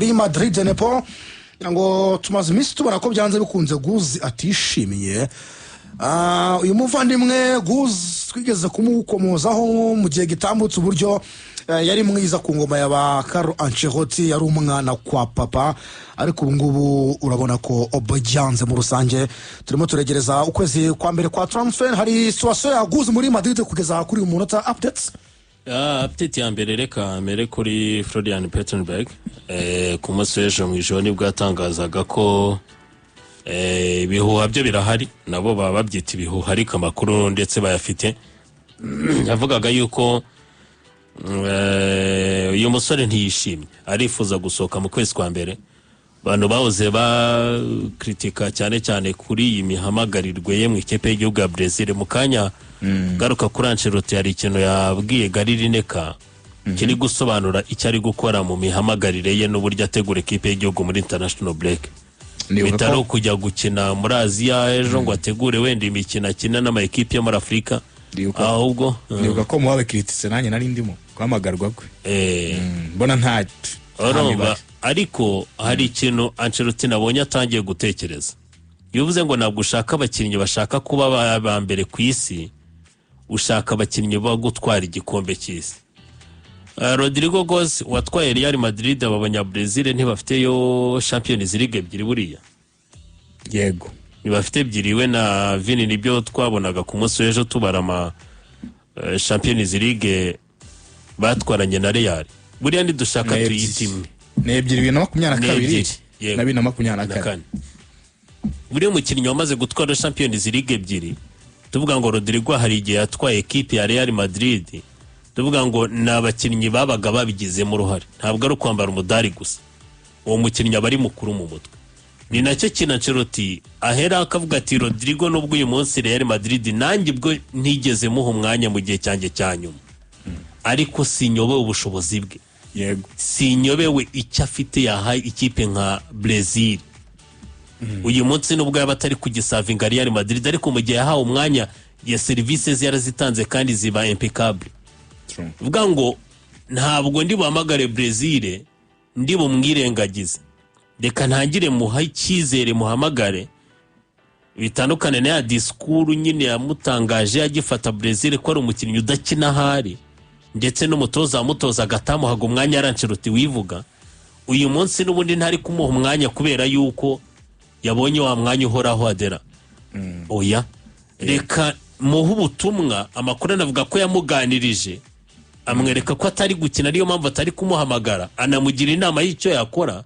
muri Madrid Nepo ngo tumaze iminsi tubona ko byanze bikunze Guzi atishimiye uyu muvandimwe Guzi twigeze kumukomozaho mu gihe gitambutse uburyo yari mwiza ku ngoma y'aba Carlo Ancelotti yari umwana kwa papa ariko ubu ngubu urabona ko obyanze mu rusange turimo turegereza ukwezi kwa mbere kwa transfer hari situation ya Guzi muri Madrid kugeza kuri umunota updates update ya mbere reka mere kuri Florian Plettenberg ku munsi w'ejo mu ijoro nibwo yatangazaga ko ibihuha byo birahari nabo baba babyita ibihuha ariko amakuru ndetse bayafite yavugaga yuko uyu musore ntiyishimye arifuza gusohoka mu kwezi kwa mbere abantu bahoze bakritika cyane cyane kuri iyi mihamagarirwe ye mu ikipe y'igihugu ya Brazil mu kanya garuka kuri Ancelotti hari ikintu yabwiye Gary Lineker kiri gusobanura icyo ari gukora mu mihamagarire ye n'uburyo ategura ikipe y'igihugu muri international break bitaro kujya gukina muri Aziya ejo ngo ategure wenda imikino akina n'amakipe yo muri Afrika ahubwo nibuka ko muhawe kritise nanjye nari ndimo kwamagarwa kwe mbona nta ariko hari ikintu Ancelotti nabonye atangiye gutekereza yuvuze ngo ntabwo ushaka abakinnyi bashaka kuba ba mbere ku isi ushaka abakinnyi bo gutwara igikombe cy'isi Rodrigo Goes watwaye Real Madrid abanya Brazil ntibafiteyo Champions League ebyiri buriya yego nibafite ebyiri we na Vini nibyo twabonaga ku munsi w'ejo tubarama Champions League batwaranye na Real buriya ntidushaka tuyitimwe ne ebyiri 2022 na 2024 buriya umukinnyi wamaze gutwara Champions League ebyiri tuvuga ngo Rodrigo hari igihe yatwaye equipe ya Real Madrid tuvuga ngo nabakinnyi babaga babigizemo uruhare ntabwo ari kwambara umudari gusa uwo mukinnyi abari mukuru mu mutwe ni nacyo kintu Ancelotti ahera akavuga ati Rodrigo nubwo uyu munsi Real Madrid nanjye ubwo ntigeze muha umwanya mu gihe cyanjye cyanyuma ariko sinyobewe ubushobozi bwe yego sinyobewe icyo afite yahaye ikipe nka Brazil uyu munsi nubwo yaba atari kugisavinga Real Madrid ariko mu gihe yahawe umwanya ya services yarazitanze kandi ziba impeccable vuga ngo ntabwo ndi buhamagare Brazil ndi bumwirengagize reka ntangire muha icyizere muhamagare bitandukane na ya disikuru nyine yamutangaje yagifata Brazil ko ari umukinnyi udakina hari ndetse n'umutoza wamutoza agatamuhaga umwanya Ancelotti wivuga uyu munsi n'ubundi ntari kumuha umwanya kubera yuko yabonye wa mwanya uhoraho adera oya reka muhe ubutumwa amakuru anavuga ko yamuganirije amwereka ko atari gukina ariyo mpamvu atari kumuhamagara anamugira inama y'icyo yakora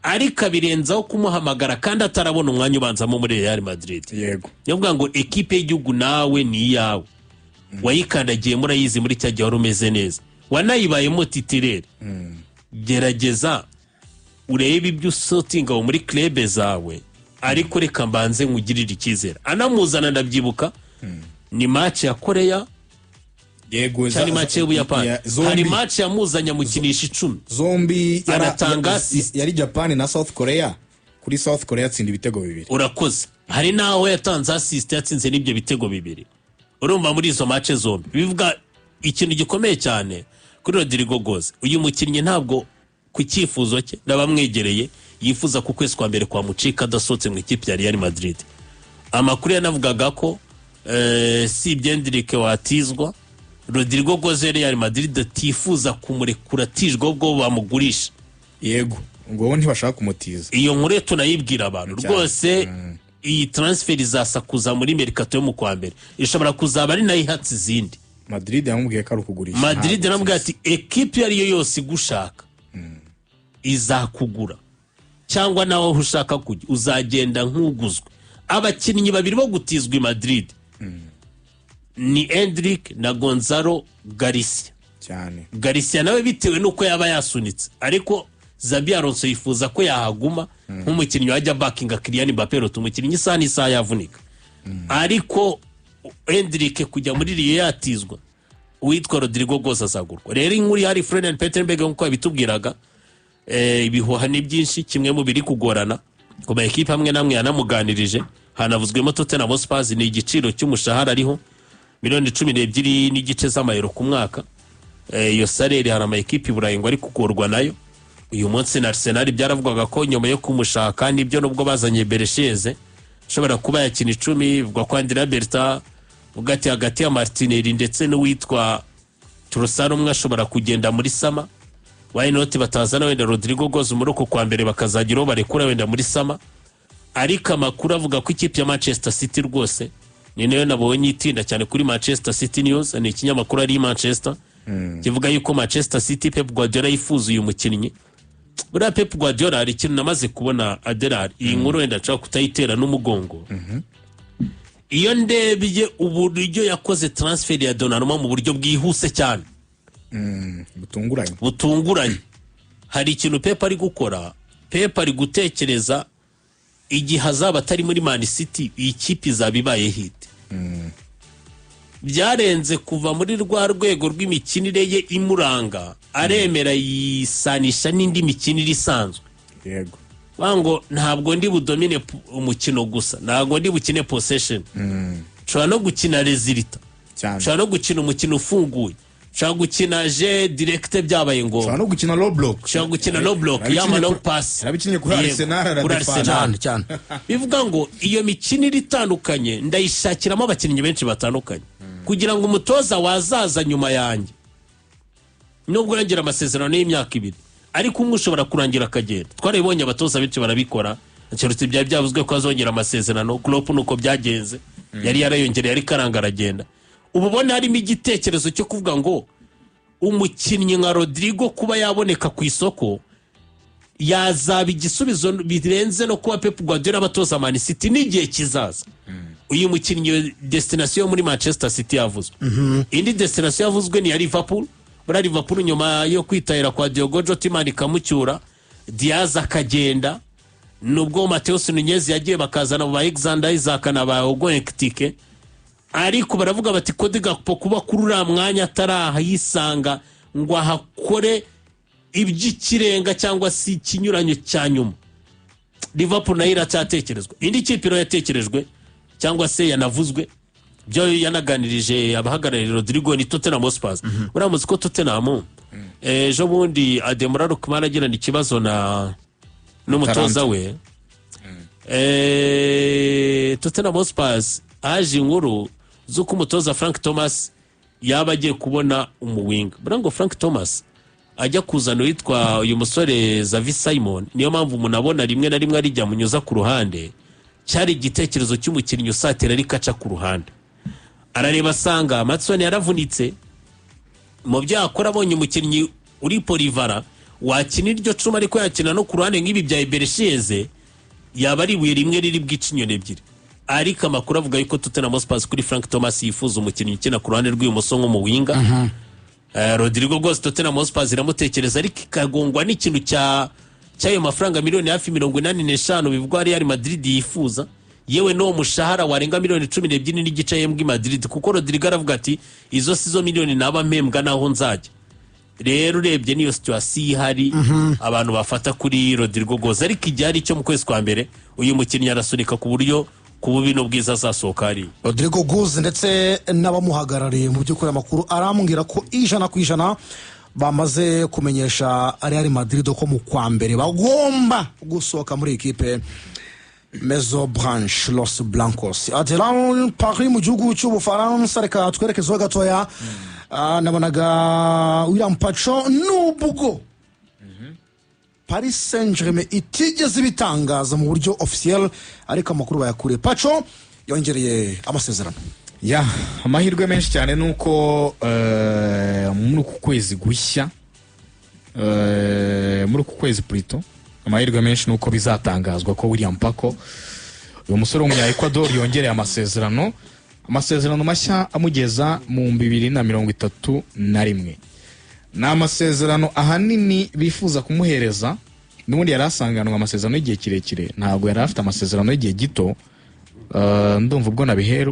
ariko abirenzaho kumuhamagara kandi atarabona umwanya ubanzamo muri Real Madrid yego yavuga ngo equipe y'igihugu nawe ni iyawe wayikandagiye murayizi muri cya gihe wari umeze neza wanayibayemo titirere gerageza urebe ibyo usotinga muri club zawe ariko reka mbanze nkugirire icyizere anamuzana ndabyibuka ni match ya Korea yego cyari match y'Ubuyapani hari match yamuzanya mukinisha 10 zombi aratanga yari Japan na South Korea kuri South Korea atsinda ibitego bibiri urakoze hari naho yatanze assist yatsinze n'ibyo bitego bibiri urumva muri izo match zombi bivuga ikintu gikomeye cyane kuri Rodrigo Goes uyu mukinnyi ntabwo ku cyifuzo cye n'abamwegereye yifuza ku kwezi kwa mbere kwa mucika adasotse mu ikipe ya Real Madrid amakuru yanavugaga ko si Hendrick watizwa Rodrigo Goes Real Madrid atifuza kumurekura tijwe ubwo bamugurisha yego ngo ntibashaka kumutiza iyo nkuru tunayibwira abantu rwose iyi transfer izasakuza muri mercato yo mu kwa mbere ishobora kuzaba ari nayo ihatse izindi Madrid yamubwiye ko ari ukugurisha Madrid namubwiye ati equipe ariyo yose igushaka izakugura cyangwa nawe ushaka kujya uzagenda nk'uguzwe abakinnyi babiri bo gutizwa i Madrid ni Hendrick na Gonzalo Garcia cyane Garcia nawe bitewe nuko yaba yasunitse ariko Xabi Alonso yifuza ko yahaguma nk'umukinnyi wajya backinga Kylian Mbappé umukinnyi isaha yavunika ariko Hendrick kujya muri Rio yatizwa uwitwa Rodrigo Goes azagurwa rero inkuru hari Florian Plettenberg nko yabitubwiraga ibihuha ni byinshi kimwe mu biri kugorana ku ma equipe hamwe namwe yanamuganirije hanavuzwemo Tottenham Hotspur ni igiciro cy'umushahara ariho $12 n'igice z'amayero ku mwaka iyo salary hari ama equipe Burayi ngo ari kugorwa nayo uyu munsi na Arsenal byaravugaga ko nyuma yo kumushaka nibyo nubwo bazanye Beresheze ashobora kuba yakina 10 bivugwa ko Andrea Berta ugati hagati ya Martinelli ndetse n'uwitwa Trossard umwe ashobora kugenda muri sama. Why not batazana wenda Rodrigo Goes muri uko kwa mbere bakazagiraho barekura wenda muri sama. Ariko amakuru avuga ko ikipe ya Manchester City rwose ni nayo nabonye itinda cyane kuri Manchester City News, ni ikinyamakuru ari Manchester kivuga yuko Manchester City Pep Guardiola yifuza uyu mukinnyi. Buriya Pep Guardiola hari ikintu namaze kubona Adelar, iyi nkuru wenda nshaka kutayitera n'umugongo. Iyo ndebye uburyo yakoze transfer ya Donnarumma mu buryo bwihuse cyane butunguranye, hari ikintu Pep ari gukora. Pep ari gutekereza igihe azaba atari muri Man City iyi kipe izaba ibaye hit. Byarenze kuva muri rwa rwego rw'imikinire ye imuranga, aremera yisanisha n'indi mikinire isanzwe. Yego. Wango ntabwo ndi budomine umukino gusa, ntabwo ndi bukine possession. Nshobora no gukina result. Nshobora no gukina umukino ufunguye. Nshobora gukina je direct byabaye ngo. Nshobora no gukina low block. Nshobora gukina low block yama long pass. Arabikinye kuri Arsenal cyane. Bivuga ngo iyo mikinire itandukanye ndayishakiramo abakinnyi benshi batandukanye kugira ngo umutoza wazaza nyuma yanjye nubwo yongera amasezerano y'imyaka 2 ariko umwe ushobora kurangira akagenda. Twarabibonye abatoza benshi barabikora. Chelsea byari byavuzwe ko azongera amasezerano, Klopp nuko byagenze, yari yarayongereye yari karanga aragenda. Ububone harimo igitekerezo cyo kuvuga ngo umukinnyi nka Rodrigo kuba yaboneka ku isoko yazaba igisubizo birenze no kuba Pep Guardiola abatoza Man City n'igihe kizaza. Uyu mukinnyi destination muri Manchester City yavuzwe. Indi destination yavuzwe ni ya Liverpool. Bura Liverpool nyuma yo kwitahira kwa Diogo Jota ikamucyura, Diaz akagenda, nubwo Mateus Nunez yagiye bakazana mu Alexander Isaac na ba Hugo Ekitike, ariko baravuga bati Cody Gakpo kuba kurura mwanya ataraha yisanga ngo ahakore iby'ikirenga cyangwa si kinyuranyo cya nyuma. Liverpool nayo iracyatekerezwa. Indi kipe iro yatekerejwe cyangwa se yanavuzwe byo yanaganirije abahagararira Rodrigo ni Tottenham Hotspur. Uramuzi ko Tottenham ejo bundi Ademola Lookman agirana ikibazo na n'umutoza we. Tottenham Hotspur aje inkuru zuko umutoza Frank Thomas yaba agiye kubona umuwinga. Burango Frank Thomas ajya kuzana witwa uyu musore Xavi Simon, niyo mpamvu munabona rimwe na rimwe arijya munyuza ku ruhande. Cyari igitekerezo cy'umukinnyi usatira ari kaca ku ruhande. Arareba asanga Matson yaravunitse, mu byakora abonye umukinnyi uri Polivara wakina iryo cuma ariko yakina no ku ruhande nk'ibi bya Beresheze, yaba ari ibuye rimwe riri bw'ikinyoni ebyiri. Ariko amakuru avuga yuko Tottenham Hotspur kuri Frank Thomas yifuza umukinnyi ukina ku ruhande rw'ibumoso nko mu winga. Rodrigo Goes Tottenham Hotspur iramutekereza ariko ikagongwa n'ikintu cyayo mafaranga miliyoni hafi 85 bivugwa Real Madrid yifuza, yewe no mushahara warenga miliyoni 12 n'igice yembwe Madrid, kuko Rodrigo aravuga ati izo sizo miliyoni naba mpembwa naho nzajya. Rero urebye niyo situation ihari abantu bafata kuri Rodrigo Goes, ariko igihe cyo mu kwezi kwa mbere uyu mukinnyi arasunika ku buryo kububi no bwiza azasohoka ari Rodrigo Goes ndetse n'abamuhagarariye mu by'ukuri amakuru arambwira ko 100% bamaze kumenyesha Real Madrid ko mu kwa mbere bagomba gusohoka muri equipe Maison Blanche Los Blancos. Adelan Paris mu gihugu cy'Ubufaransa, reka twerekezeho gatoya. Nabonaga William Pacho n'ubwo Paris Saint-Germain itigeze ibitangaza mu buryo officiel, ariko amakuru bayakuriye. Pacho yongereye amasezerano. Ya, amahirwe menshi cyane nuko muri uku kwezi gushya, muri uku kwezi plutôt, amahirwe menshi nuko bizatangazwa ko William Pacho uyu musore w'umunya Ecuador yongereye amasezerano mashya amugeza mu 2031. Na amasezerano ahanini bifuza kumuhereza, n'ubundi yarasanganwa amasezerano y'igihe kirekire, ntabwo yari afite amasezerano y'igihe gito. Ndumva ubwo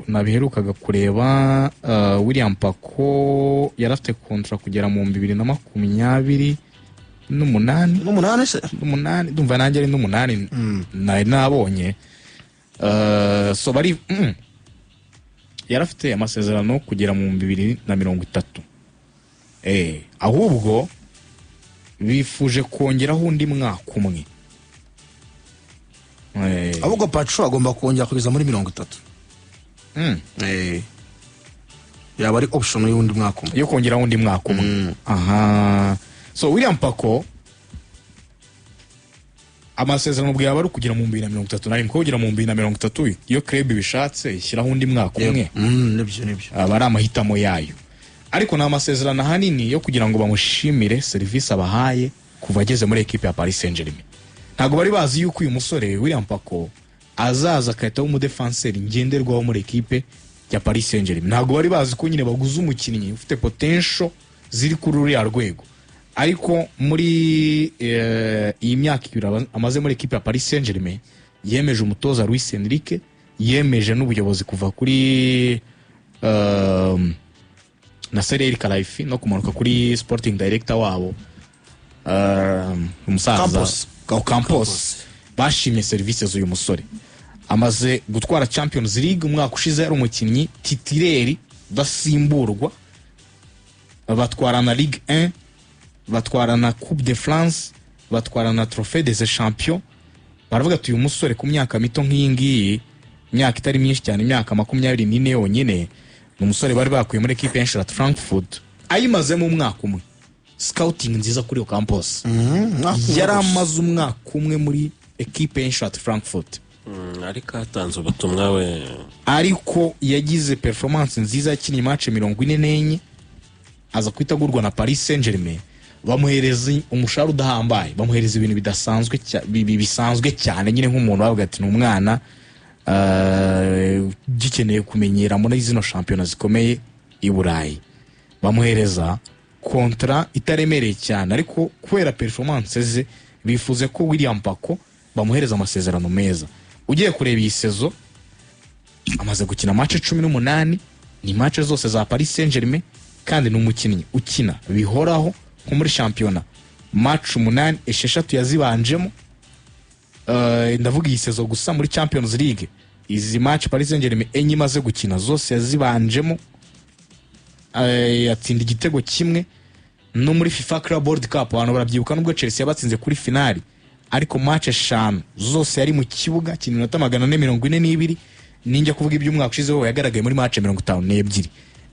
nabiherukaga kureba William Pacho yarafite contract kugera mu 2028 ndumva nanjye ari n'umunani nabonye. So bari yarafite amasezerano kugera mu 2030. Ahubwo bifuje kongeraho undi mwaka umwe. ahubwo Pacho agomba kongera kugeza muri 30. Yaba ari option y'undi mwaka umwe yo kongeraho undi mwaka umwe. Aha, so William Pako amasezerano bwe yaba ari kugira mu 2031 kugera mu 2030 iyo club bishatse ishyiraho undi mwaka umwe. Nibyo aba ari amahitamo yayo, ariko ni amasezerano ahanini yo kugira ngo bamushimire serivisi abahaye kuva ageze muri ekipe ya Paris Saint-Germain. Ntabwo bari bazi yuko uyu musore William Pako azaza akahita w'umudefanseri ngenderwaho muri ekipe ya Paris Saint-Germain. Ntabwo bari bazi ko nyine baguze umukinnyi ufite potential ziri kuri uriya rwego, ariko muri iyi myaka ibiri amaze muri ekipe ya Paris Saint-Germain yemeje umutoza Luis Enrique, yemeje n'ubuyobozi kuva kuri Nasser El Khelaifi no kumanuka kuri sporting director wabo umusaza Campos bashimye services z'uyu musore. Amaze gutwara Champions League umwaka ushize, ari umukinnyi titireri udasimburwa, batwara na Ligue 1, batwara na Coupe de France, batwara na Trophée des Champions. Baravuga ati uyu musore ku myaka mito nk'iyi ngiyi, myaka itari myinshi cyane, imyaka 24 yonyine, ni umusore bari bakuye muri equipe y'Eintracht Frankfurt ayimazemo umwaka umwe. Scouting nziza kuri Campos. Yari amaze umwaka umwe muri equipe y'Eintracht Frankfurt. Ariko atanze ubutumwa we, ariko yagize performance nziza, yakinnye match 44, aza kwitagurwa na Paris Saint-Germain, bamuhereza umushahara udahambaye, bamuhereza ibintu bidasanzwe bisanzwe cyane, nyine nk'umuntu wavuga ati n'umwana gikeneye kumenyera muri zino championnat zikomeye i Burayi. Bamuhereza kontra itaremereye cyane, ariko kubera performance ze bifuze ko William Pako bamuhereza amasezerano meza. Ugiye kureba iyi sezo amaze gukina match 18, ni match zose za Paris Saint-Germain, kandi n'umukinnyi ukina bihoraho nko muri championnat. Match 8 esheshatu yazibanjemo, ndavuga iyi sezo gusa. Muri Champions League izi match Paris Saint-Germain enye imaze gukina zose yazibanjemo, yatsinda igitego kimwe. No muri FIFA Club World Cup abantu barabyibuka nubwo Chelsea yabatsinze kuri finali, ariko match 5 zose yari mu kibuga kinota 442. Ninjya kuvuga iby'umwaka ushize wo yagaragaye muri match 52.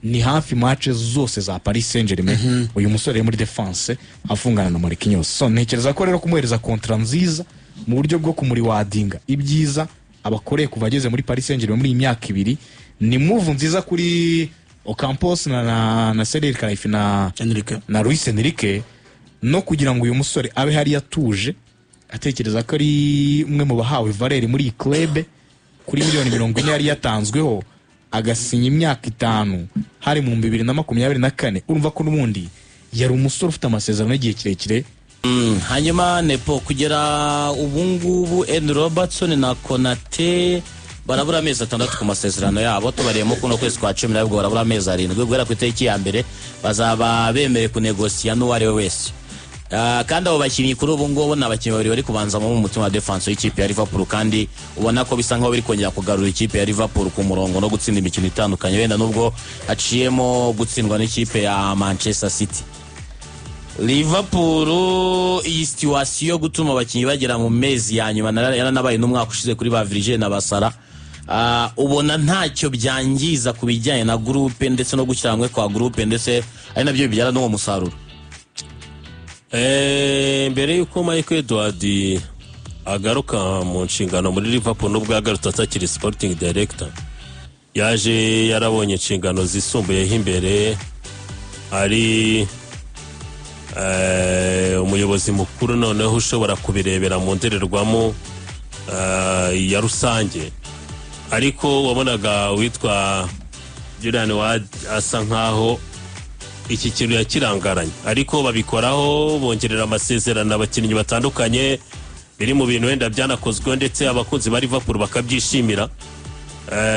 Ni hafi match zose za Paris Saint-Germain. Uyu musore muri defense afungana na Marquinhos. So ntekereza ko rero kumuhereza kontra nziza mu buryo bwo kumuriwadinga ibyiza abakoreye kuva ageze muri Paris Saint-Germain muri imyaka ibiri, ni move nziza kuri Campos na Nasser El Khelaifi na Luis Enrique, no kugira ngo uyu musore abe hari yatuje, atekereza ko ari umwe mu bahawe Valeri muri club kuri $40 yari yatanzweho, agasinya imyaka 5 hari mu 2024. Urumva ko n'ubundi yari umusore ufite amasezerano y'igihe kirekire. Hanyuma Nepo kugera ubungubu Ed Robertson na Konate barabura amezi 6 ku masezerano yabo. Tubariyemo kuno kwezi kwa 10 nabwo barabura amezi 7 guhera ku itariki ya mbere bazaba bemere kunegosia n'uwari we wese. Kandi abo bakinnyi kuri ubu ngubu n'abakinnyi babiri bari kubanza mu mutima wa defense y'ikipe ya Liverpool, kandi ubona ko bisa nkaho biri kongera kugarura ikipe ya Liverpool ku murongo no gutsinda imikino itandukanye, wenda nubwo haciyemo gutsindwa n'ikipe ya Manchester City. Liverpool iyi situation yo gutuma abakinnyi bagera mu mezi ya nyuma yaranabaye n'umwaka ushize kuri ba Virgil na Basara. Ubona ntacyo byangiza kubijyanye na groupe ndetse no gushyira hamwe kwa groupe, ndetse ari nabyo bibyara n'uwo musaruro. Mbere yuko Michael Edward agaruka mu nshingano muri Liverpool n'ubwo yagarutse atakiri sporting director, yaje yarabonye inshingano zisumbuyeho imbere, ari umuyobozi mukuru noneho ushobora kubirebera mu ndorerwamo ya rusange. Ariko wabonaga witwa Julian Ward asa nkaho iki kintu yakirangaranye, ariko babikoraho bongerera amasezerano abakinnyi batandukanye, biri mu bintu wenda byanakozwe ndetse abakunzi ba Liverpool bakabyishimira.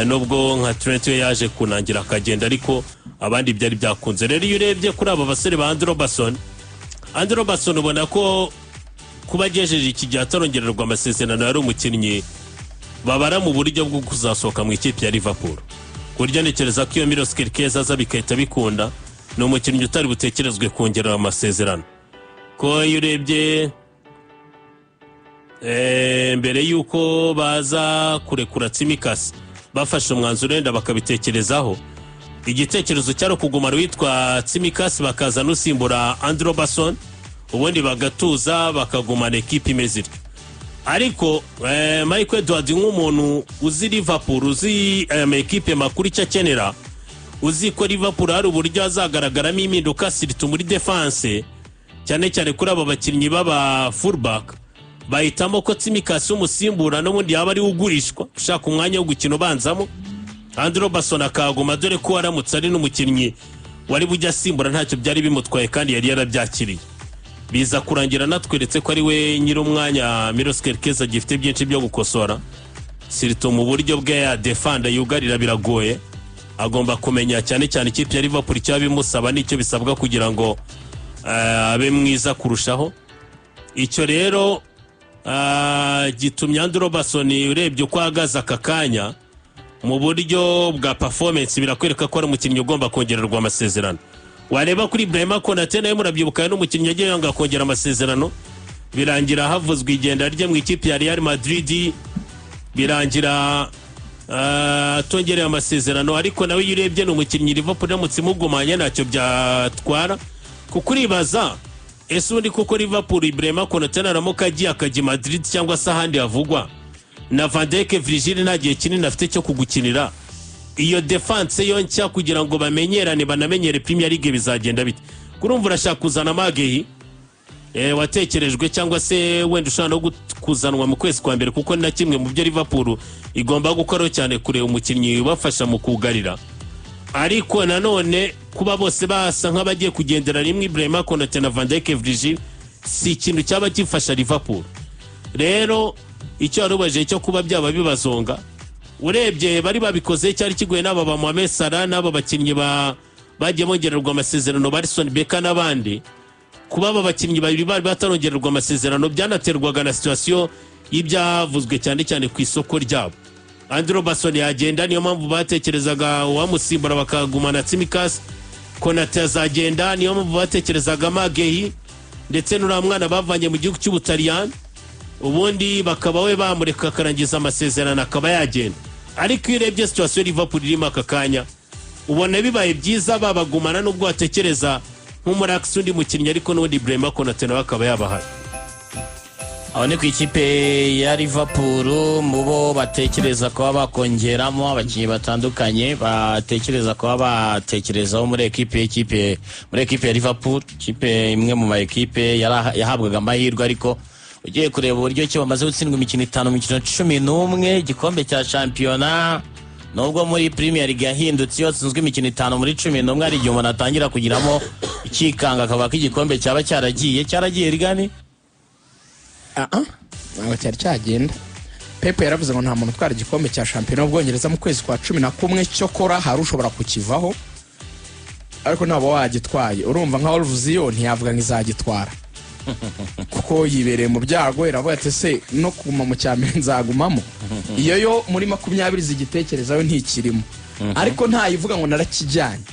Nubwo nka Trent yaje kunangira akagenda, ariko abandi byari byakunze. Rero iyo urebye kuri aba basore ba Andrew Robertson ubona ko kuba agejeje iki gihe atarongererwa amasezerano yari umukinnyi babara mu buryo bwo kuzasohoka mu ikipe ya Liverpool. Kurya ntekereza ko iyo Milos Kerkez aza bikahita bikunda, ni umukinnyi utari butekerezwe kongerera amasezerano, ko iyo urebye mbere y'uko baza kurekura Tsimikas bafashe umwanzuro wenda bakabitekerezaho, igitekerezo cyari kugumana witwa Tsimikas bakaza n'usimbura Andrew Robertson, ubundi bagatuza bakagumana ekipe imeze ityo. Ariko Michael Edwards nk'umuntu uzi Liverpool, uzi ekipe makuru icyo akenera, uzi ko Liverpool hari uburyo azagaragaramo impinduka siritu muri defense, cyane cyane kuri aba bakinnyi baba fullback, bahitamo ko Tsimikas umusimbura n'ubundi yaba ari ugurishwa ushaka umwanya wo gukina ubanzamo, Andrew Robertson akaguma, dore ko aramutse ari n'umukinnyi wari bujya asimbura ntacyo byari bimutwaye kandi yari yarabyakiriye. Biza kurangira natweretse ko ari we nyir'umwanya Milos Kerkez agifite byinshi byo gukosora, siritu mu buryo bwe ya defanda yugarira biragoye. Agomba kumenya cyane cyane ikipe ya Liverpool icyo bimusaba n'icyo bisabwa kugira ngo abe mwiza kurushaho. Icyo rero gitumye Andrew Robertson urebye uko ahagaze aka kanya mu buryo bwa performance birakwereka ko ari umukinnyi ugomba kongererwa amasezerano. Wareba kuri Ibrahima Konate nawe murabyibuka n'umukinnyi yagiye yanga kongera amasezerano, birangira havuzwe igenda rye mu ikipe ya Real Madrid, birangira atongereye amasezerano. Ariko nawe iyo urebye ni umukinnyi Liverpool iramutse imugumanye ntacyo byatwara, kuko uribaza ese ubundi kuko Liverpool Ibrahima Konate naramuka agiye akajya Madrid cyangwa se ahandi havugwa na Van Dijk Virgil nta gihe kinini afite cyo kugukinira, iyo defense yo nshya kugira ngo bamenyerane banamenyere Premier League bizagenda bite? Kurumva urashaka kuzana Magehi watekerejwe cyangwa se wenda ushaka no kuzanwa mu kwezi kwa mbere, kuko na kimwe mu byo Liverpool igomba gukora cyane kure umukinnyi ubafasha mu kugarira. Ariko nanone kuba bose basa nk'abagiye kugendera rimwe Ibrahima Konate na Van Dijk Virgil si ikintu cyaba gifasha Liverpool. Rero icyo arubaje cyo kuba byaba bibazonga, urebye bari babikoze cyari kigoye n'aba ba Mohamed Salah n'aba bakinnyi bagiye bongererwa amasezerano, Alisson Becker n'abandi. Kuba aba bakinnyi babiri bari batarongererwa amasezerano byanaterwaga na situation y'ibyavuzwe cyane cyane ku isoko ryabo. Andrew Robertson yagenda, niyo mpamvu batekerezaga uwamusimbura bakagumana Tsimikas. Konate azagenda, niyo mpamvu batekerezaga Magehi ndetse n'uriya mwana bavanye mu gihugu cy'Ubutaliyani, ubundi bakaba we bamureka akarangiza amasezerano akaba yagenda. Ariko iyo urebye situation Liverpool irimo aka kanya ubona bibaye byiza babagumana n'ubwo batekereza nk'umurax undi mukinnyi, ariko n'ubundi Ibrahima Konate nawe akaba yabahari. aho ni ku ikipe ya Liverpool mu bo batekereza kuba bakongeramo abakinnyi batandukanye, batekereza kuba batekerezaho muri ekipe ya Liverpool, ikipe imwe mu ma ekipe yahabwaga amahirwe. Ariko ugiye kureba uburyo ki bamaze gutsindwa imikino 5 mu mikino 11, igikombe cya shampiyona nubwo muri Premier League yahindutse yatsinzwe imikino 5 muri 11, ari igihe umuntu atangira kugiramo ikikanga akaba ko igikombe cyaba cyaragiye rigani ntabwo cyari cyagenda. Pep yaravuze ngo nta muntu utwara igikombe cya shampiyona y'Ubwongereza mu kwezi kwa 11 cyokora hari ushobora kukivaho, ariko nabo wagitwaye. Urumva nka Wolves yo ntiyavuga nk'izagitwara kuko yibereye mu byago, iravuga ati se no kuguma mu cyambere nzagumamo. Iyo yo muri 20 zigitekerezayo ntikirimo, ariko ntayivuga ngo narakijyanye,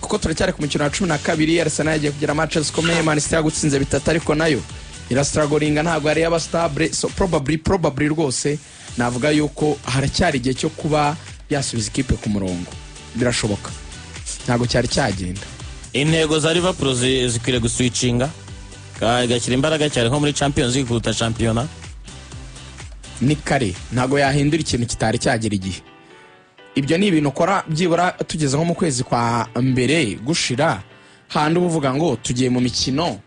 kuko turacyari ku mukino wa 12. Arsenal yagiye kugira matches zikomeye, Man City yagutsinze 3, ariko nayo irastragolinga ntabwo ari yaba stable. So probably rwose navuga yuko haracyari igihe cyo kuba yasubiza ikipe ku murongo, birashoboka, ntabwo cyari cyagenda. Intego za Liverpool zikwiriye guswitchinga gashyira imbaraga cyane nko muri Champions League kuruta shampiyona. Ni kare ntabwo yahindura ikintu kitari cyagera igihe. Ibyo ni ibintu ukora byibura tugeze nko mu kwezi kwa mbere gushira, handi uvuga ngo tugiye mu mikino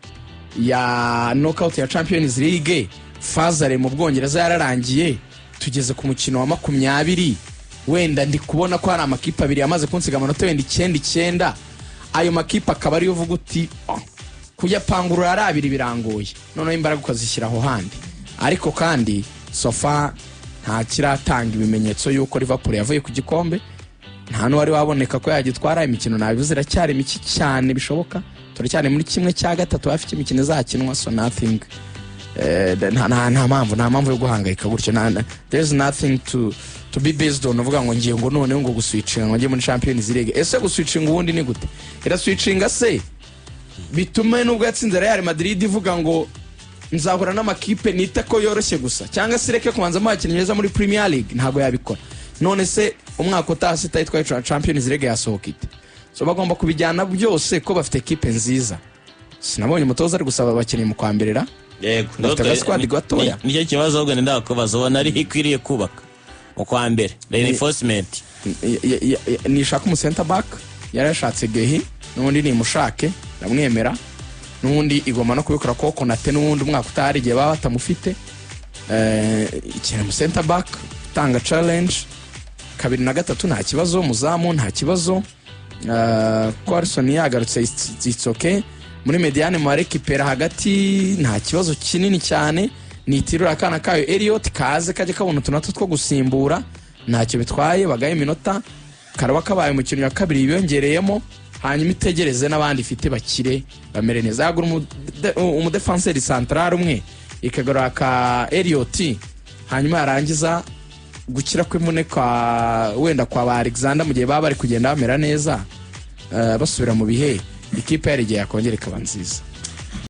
ya knockout ya Champions League, fazare mu Bwongereza yararangiye, tugeze ku mukino wa 20. Wenda ndi kubona ko hari amakipe abiri yamaze kunsiga amanota wenda 9. Ayo makipe akaba ari uvuga uti kuyapangurura ari abiri birangoye, none imbaraga ukazishyiraho handi. Ariko kandi sofa nta kiratanga ibimenyetso yuko Liverpool yavuye ku gikombe, nta n'uwari waboneka ko yagitwara. Imikino nabivuze iracyari miki cyane bishoboka, turacyane muri 1/3 hafi imikino zakinwa, so nothing nta mpamvu yo guhangayika gutyo. There's nothing to be based on uvuga ngo ngiye ngo noneho ngo guswitchinga ngo ngiye muri Champions League. Ese guswitchinga ubundi ni gute? Ira switchinga se bitume nubwo yatsinze Real Madrid ivuga ngo nzahura n'amakipe nita ko yoroshye gusa cyangwa se reke kubanzamo abakinnyi beza muri Premier League ntabwo yabikora. None se umwaka utaha sita yitwaye Champions League yasohoka ite? So bagomba kubijyana byose ko bafite ekipe nziza. Sinabonye umutoza ari gusaba abakinnyi mu kwamberera. Yego, Bafite squad gatoya. nicyo kibazo ahubwo ndakubaza ubona ari ikwiriye kubaka mu kwa mbere reinforcement. Nishaka umu center back yarashatse Gehi n'undi ni mushake ndamwemera n'undi igoma no kubikora ko Konate n'undi umwaka utari igihe baba batamufite ikintu mu center back tanga challenge kabiri na gatatu nta kibazo muzamu nta kibazo Carson yagarutse it's okay muri mediane mu rekipera hagati nta kibazo kinini cyane nitirura akana kayo Elliot kaze kaje kabona tunato two gusimbura ntacyo bitwaye bagaye iminota karaba kabaye mu kintu ya kabiri biyongereyemo hanyuma itegereze n'abandi ifite bakire bamere neza yagura umu defenseur central umwe ikagura ka Elliot hanyuma yarangiza gukira kw'imune kwa wenda kwa ba Alexander mu gihe baba bari kugenda bamera neza basubira mu bihe ikipe yari igiye yakongera ikaba nziza.